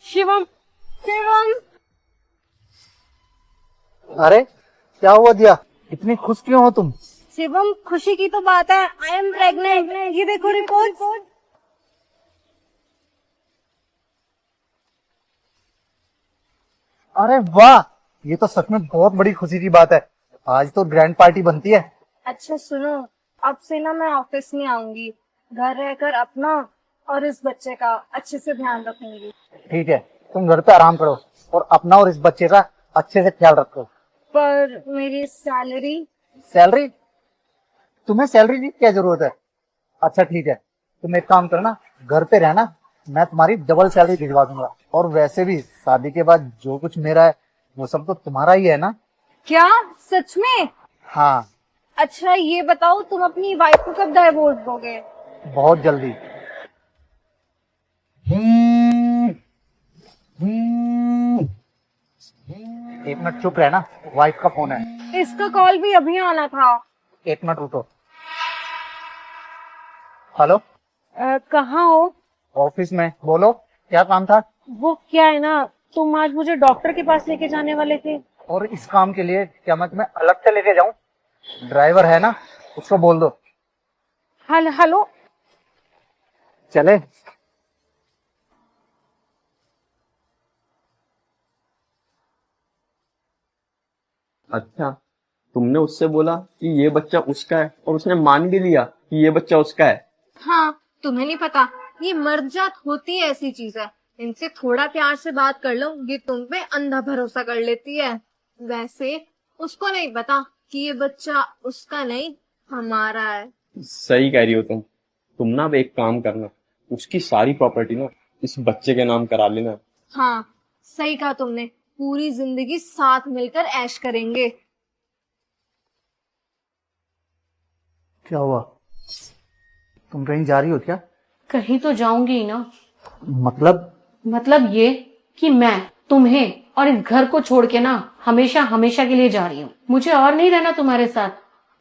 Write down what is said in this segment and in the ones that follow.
शिवम, शिवम। अरे क्या हुआ दिया, इतनी खुश क्यों हो तुम? शिवम, खुशी की तो बात है, आई एम प्रेग्नेंट। ये देखो रिपोर्ट। अरे वाह, ये तो सच में बहुत बड़ी खुशी की बात है। आज तो ग्रैंड पार्टी बनती है। अच्छा सुनो, अब से ना मैं ऑफिस नहीं आऊंगी, घर रहकर अपना और इस बच्चे का अच्छे से ध्यान रखूंगी। ठीक है, तुम घर पे आराम करो और अपना और इस बच्चे का अच्छे से ख्याल रखो। पर मेरी सैलरी? सैलरी? तुम्हें सैलरी की क्या जरूरत है? अच्छा ठीक है, तुम एक काम करना, घर पे रहना, मैं तुम्हारी डबल सैलरी भिजवा दूंगा। और वैसे भी शादी के बाद जो कुछ मेरा है वो सब तो तुम्हारा ही है ना। क्या सच में? हाँ, अच्छा ये बताओ, तुम अपनी वाइफ को कब डाइवोर्स दोगे? बहुत जल्दी। एक मिनट चुप रहना, वाइफ का फोन है। इसका कॉल भी अभी आना था। एक मिनट रुको। हेलो, कहाँ हो? ऑफिस में, बोलो क्या काम था? वो क्या है ना, तुम आज मुझे डॉक्टर के पास लेके जाने वाले थे। और इस काम के लिए क्या मैं तुम्हें अलग से लेके जाऊं? ड्राइवर है ना, उसको बोल दो। हेलो। चले। अच्छा, तुमने उससे बोला कि ये बच्चा उसका है और उसने मान भी लिया कि ये बच्चा उसका है। हाँ, तुम्हें नहीं पता, ये मर्दजात होती है, ऐसी चीज है। इनसे थोड़ा प्यार से बात कर लो, ये तुम पे अंधा भरोसा कर लेती है। वैसे उसको नहीं पता कि ये बच्चा उसका नहीं, हमारा है। सही कह रही हो तुम ना अब एक काम करना, उसकी सारी प्रॉपर्टी ना इस बच्चे के नाम करा लेना। हाँ, सही कहा तुमने, पूरी जिंदगी साथ मिलकर ऐश करेंगे। क्या हुआ, तुम कहीं जा रही हो क्या? कहीं तो जाऊंगी ही ना। मतलब ये कि मैं तुम्हें और इस घर को छोड़ के ना हमेशा हमेशा के लिए जा रही हूँ। मुझे और नहीं रहना तुम्हारे साथ।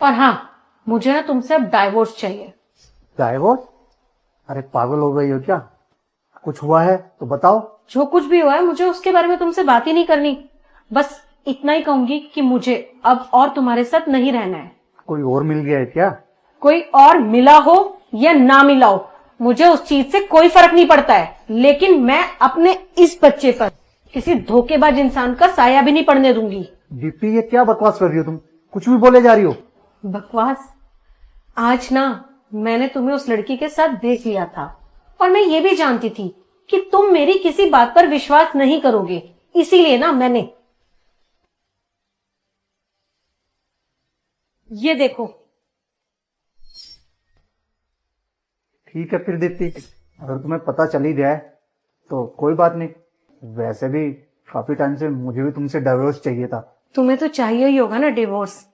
और हाँ, मुझे ना तुमसे अब डाइवोर्स चाहिए। डाइवोर्स? अरे पागल हो गई हो क्या? कुछ हुआ है तो बताओ। जो कुछ भी हुआ है, मुझे उसके बारे में तुमसे बात ही नहीं करनी। बस इतना ही कहूंगी कि मुझे अब और तुम्हारे साथ नहीं रहना है। कोई और मिल गया है क्या? कोई और मिला हो या ना मिला हो, मुझे उस चीज से कोई फर्क नहीं पड़ता है, लेकिन मैं अपने इस बच्चे पर किसी धोखेबाज इंसान का साया भी नहीं पड़ने दूंगी। दीप्ति, ये क्या बकवास कर रही हो तुम? कुछ भी बोले जा रही हो। बकवास? आज ना मैंने तुम्हें उस लड़की के साथ देख लिया था और मैं ये भी जानती थी कि तुम मेरी किसी बात पर विश्वास नहीं करोगे, इसीलिए ना मैंने ये देखो। ठीक है फिर दीप्ति, अगर तुम्हें पता चल ही गया है तो कोई बात नहीं। वैसे भी काफी टाइम से मुझे भी तुमसे डिवोर्स चाहिए था। तुम्हें तो चाहिए ही होगा ना डिवोर्स,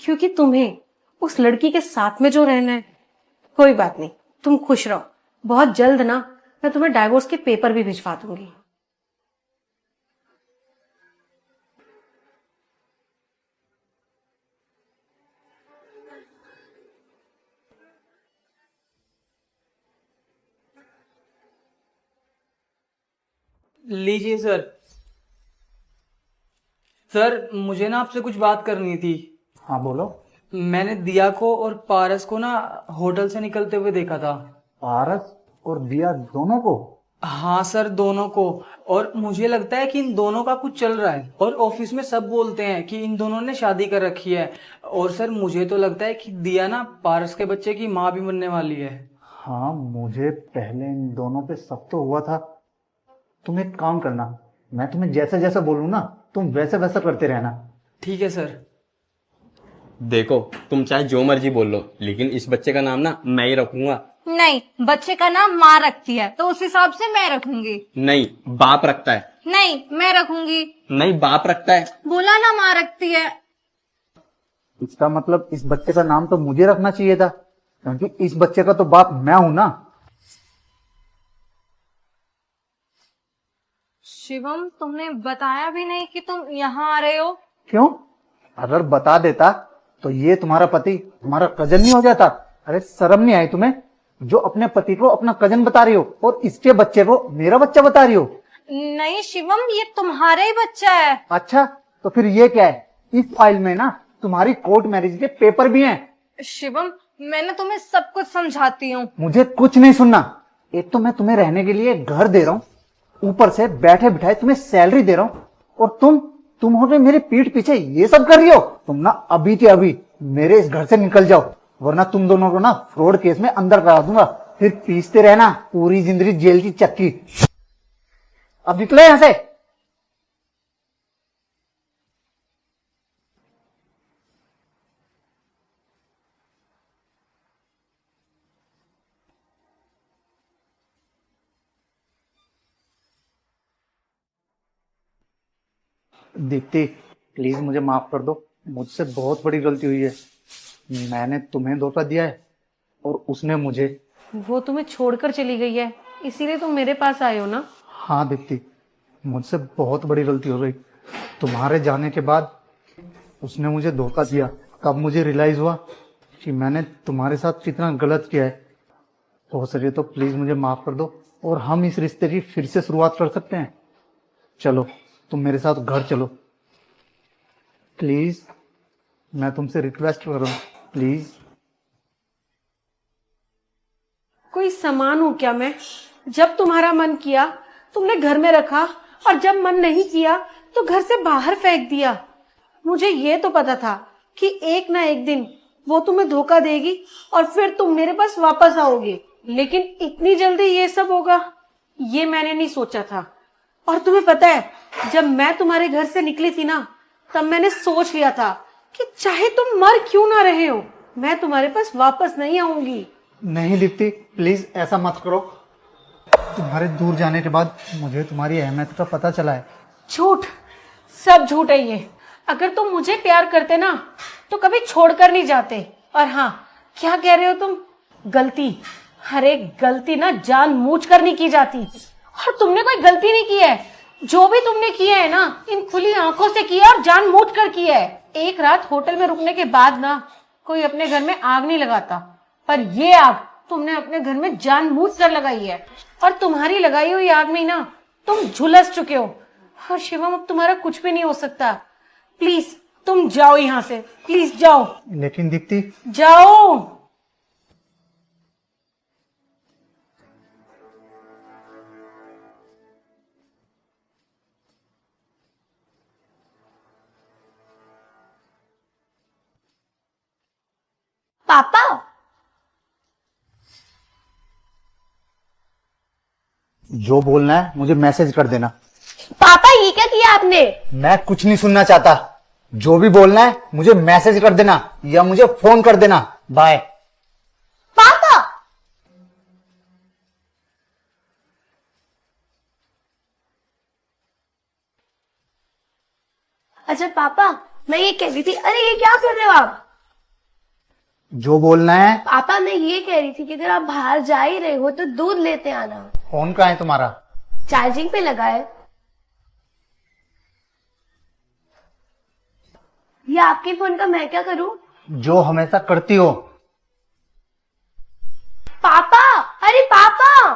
क्योंकि तुम्हें उस लड़की के साथ में जो रहना है। कोई बात नहीं, तुम खुश रहो। बहुत जल्द ना मैं तुम्हें डाइवोर्स के पेपर भी भिजवा दूंगी। लीजिए सर। सर, मुझे ना आपसे कुछ बात करनी थी। हाँ बोलो। मैंने दिया को और पारस को ना होटल से निकलते हुए देखा था। पारस और दिया दोनों को? हाँ सर, दोनों को। और मुझे लगता है कि इन दोनों का कुछ चल रहा है और ऑफिस में सब बोलते हैं कि इन दोनों ने शादी कर रखी है। और सर मुझे तो लगता है कि दिया ना पारस के बच्चे की माँ भी बनने वाली है। हाँ, मुझे पहले इन दोनों पे शक तो हुआ था। तुम एक काम करना, मैं तुम्हें जैसा जैसा बोलूँ ना तुम वैसा वैसा करते रहना। ठीक है सर। देखो, तुम चाहे जो मर्जी बोल लो, लेकिन इस बच्चे का नाम ना मैं ही रखूंगा। नहीं, बच्चे का नाम माँ रखती है तो उस हिसाब से मैं रखूंगी। नहीं, बाप रखता है। नहीं, मैं रखूंगी। नहीं, बाप रखता है। बोला ना, माँ रखती है। इसका मतलब इस बच्चे का नाम तो मुझे रखना चाहिए था, क्योंकि इस बच्चे का तो बाप मैं हूं ना। शिवम, तुमने बताया भी नहीं कि तुम यहाँ आ रहे हो। क्यों? अगर बता देता तो ये तुम्हारा पति हमारा कजन नहीं हो जाता? अरे शर्म नहीं आई तुम्हें, जो अपने पति को अपना कजन बता रही हो और इसके बच्चे को मेरा बच्चा बता रही हो? नहीं शिवम, ये तुम्हारा ही बच्चा है। अच्छा, तो फिर ये क्या है? इस फाइल में ना तुम्हारी कोर्ट मैरिज के पेपर भी हैं। शिवम, मैंने तुम्हें सब कुछ समझाती हूँ। मुझे कुछ नहीं सुनना। एक तो मैं तुम्हें रहने के लिए घर दे रहा हूँ, ऊपर से बैठे बिठाए तुम्हें सैलरी दे रहा हूँ, और तुम हो मेरी पीठ पीछे ये सब कर रही हो। तुम ना अभी के अभी मेरे इस घर से निकल जाओ, वरना तुम दोनों को ना फ्रॉड केस में अंदर करा दूंगा। फिर पीसते रहना पूरी जिंदगी जेल की चक्की। अब निकले यहां से। दीप्ति, प्लीज मुझे माफ कर दो। मुझसे बहुत बड़ी गलती हुई है। मैंने तुम्हें धोखा दिया है और उसने मुझे। वो तुम्हें छोड़कर चली गई है, इसीलिए तुम मेरे पास आए हो ना। हाँ दीप्ति, मुझसे बहुत बड़ी गलती हो गई। तुम्हारे जाने के बाद उसने मुझे धोखा दिया। तब मुझे रियलाइज हुआ कि मैंने तुम्हारे साथ कितना गलत किया है। हो सके तो प्लीज मुझे माफ कर दो और हम इस रिश्ते की फिर से शुरुआत कर सकते हैं। चलो, तुम मेरे साथ घर चलो प्लीज। मैं तुमसे रिक्वेस्ट कर रहा हूँ, प्लीज। कोई सामान हूं क्या मैं? जब तुम्हारा मन किया तुमने घर में रखा, और जब मन नहीं किया तो घर से बाहर फेंक दिया। मुझे ये तो पता था कि एक ना एक दिन वो तुम्हें धोखा देगी और फिर तुम मेरे पास वापस आओगे, लेकिन इतनी जल्दी ये सब होगा ये मैंने नहीं सोचा था। और तुम्हें पता है, जब मैं तुम्हारे घर से निकली थी ना, तब मैंने सोच लिया था कि चाहे तुम मर क्यों ना रहे हो, मैं तुम्हारे पास वापस नहीं आऊंगी। नहीं दीप्ति, प्लीज ऐसा मत करो। तुम्हारे दूर जाने के बाद मुझे तुम्हारी अहमियत का पता चला है। झूठ, सब झूठ है ये। अगर तुम मुझे प्यार करते ना तो कभी छोड़कर नहीं जाते। और हाँ, क्या कह रहे हो तुम? गलती, हर एक गलती ना जानबूझकर नहीं की जाती, और तुमने कोई गलती नहीं की है। जो भी तुमने किया है ना, इन खुली आंखों से किया और जानबूझकर किया है। एक रात होटल में रुकने के बाद ना कोई अपने घर में आग नहीं लगाता, पर ये आग तुमने अपने घर में जानबूझकर लगाई है, और तुम्हारी लगाई हुई आग में ना तुम झुलस चुके हो। और शिवम, अब तुम्हारा कुछ भी नहीं हो सकता। प्लीज तुम जाओ यहाँ से, प्लीज जाओ। लेकिन दीप्ति, जाओ। पापा, जो बोलना है मुझे मैसेज कर देना। पापा ये क्या किया आपने? मैं कुछ नहीं सुनना चाहता। जो भी बोलना है मुझे मैसेज कर देना या मुझे फोन कर देना। बाय। पापा, अच्छा पापा, मैं ये कह रही थी। अरे ये क्या कर रहे हो आप? जो बोलना है। पापा मैं ये कह रही थी कि अगर आप बाहर जा ही रहे हो तो दूध लेते आना। फोन कहाँ है तुम्हारा? चार्जिंग पे लगा है। ये आपके फोन का मैं क्या करूं? जो हमेशा करती हो। पापा, अरे पापा।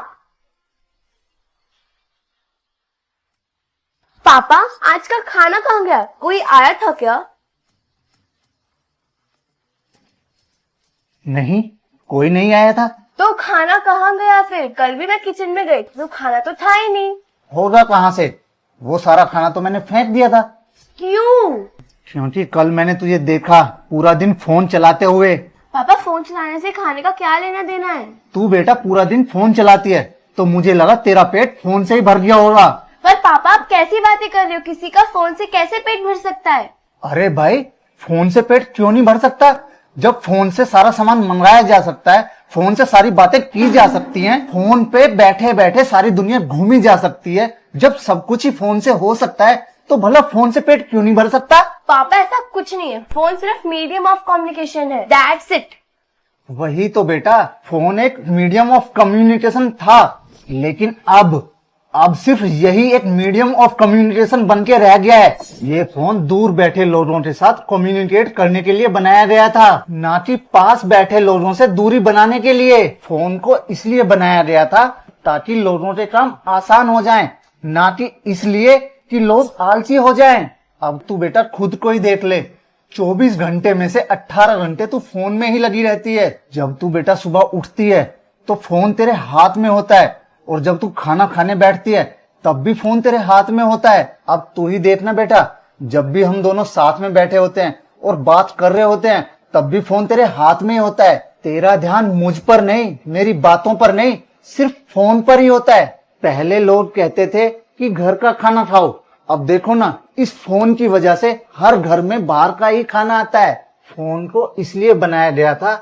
पापा, आज का खाना कहाँ गया? कोई आया था क्या? नहीं, कोई नहीं आया था। तो खाना कहाँ गया फिर? कल भी मैं किचन में गई तो खाना तो था ही नहीं। होगा कहाँ से? वो सारा खाना तो मैंने फेंक दिया था। क्यों? क्योंकि कल मैंने तुझे देखा पूरा दिन फोन चलाते हुए। पापा, फोन चलाने से खाने का क्या लेना देना है? तू बेटा पूरा दिन फोन चलाती है, तो मुझे लगा तेरा पेट फोन से ही भर गया होगा। पर पापा आप कैसी बातें कर रहे हो? किसी का फोन से कैसे पेट भर सकता है? अरे भाई, फोन से पेट क्यों नहीं भर सकता? जब फोन से सारा सामान मंगाया जा सकता है, फोन से सारी बातें की जा सकती हैं, फोन पे बैठे बैठे सारी दुनिया घूमी जा सकती है। जब सब कुछ ही फोन से हो सकता है तो भला फोन से पेट क्यों नहीं भर सकता? पापा ऐसा कुछ नहीं है। फोन सिर्फ मीडियम ऑफ कम्युनिकेशन है, दैट्स इट। वही तो बेटा, फोन एक मीडियम ऑफ कम्युनिकेशन था, लेकिन अब सिर्फ यही एक मीडियम ऑफ कम्युनिकेशन बन के रह गया है। ये फोन दूर बैठे लोगों के साथ कम्युनिकेट करने के लिए बनाया गया था, ना कि पास बैठे लोगों से दूरी बनाने के लिए। फोन को इसलिए बनाया गया था ताकि लोगों के काम आसान हो जाएं, ना कि इसलिए कि लोग आलसी हो जाएं। अब तू बेटा खुद को ही देख ले, 24 घंटे में से 18 घंटे तू फोन में ही लगी रहती है। जब तू बेटा सुबह उठती है तो फोन तेरे हाथ में होता है, और जब तू खाना खाने बैठती है तब भी फोन तेरे हाथ में होता है। अब तू ही देखना बेटा, जब भी हम दोनों साथ में बैठे होते हैं और बात कर रहे होते हैं तब भी फोन तेरे हाथ में ही होता है। तेरा ध्यान मुझ पर नहीं, मेरी बातों पर नहीं, सिर्फ फोन पर ही होता है। पहले लोग कहते थे कि घर का खाना खाओ, अब देखो ना, इस फोन की वजह से हर घर में बाहर का ही खाना आता है। फोन को इसलिए बनाया गया था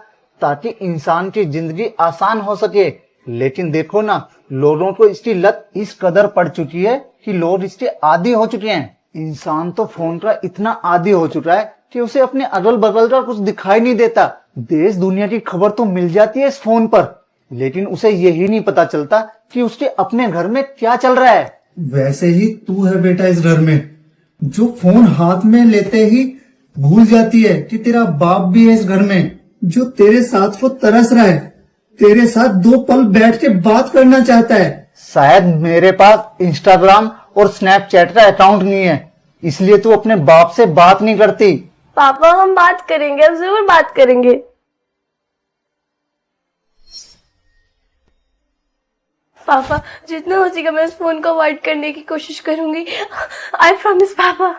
ताकि इंसान की जिंदगी आसान हो सके, लेकिन देखो ना, लोगों को इसकी लत इस कदर पड़ चुकी है कि लोग इसके आदी हो चुके हैं। इंसान तो फोन का इतना आदी हो चुका है कि उसे अपने अगल बगल का कुछ दिखाई नहीं देता। देश दुनिया की खबर तो मिल जाती है इस फोन पर, लेकिन उसे यही नहीं पता चलता कि उसके अपने घर में क्या चल रहा है। वैसे ही तू है बेटा इस घर में, जो फोन हाथ में लेते ही भूल जाती है कि तेरा बाप भी है इस घर में, जो तेरे साथ वो तरस रहा है, तेरे साथ 2 पल बैठ के बात करना चाहता है। शायद मेरे पास इंस्टाग्राम और स्नैपचैट का अकाउंट नहीं है, इसलिए तू अपने बाप से बात नहीं करती। पापा हम बात करेंगे, अब जरूर बात करेंगे। पापा जितना हो सकेगा मैं इस फोन को अवॉइड करने की कोशिश करूंगी। आई प्रॉमिस पापा।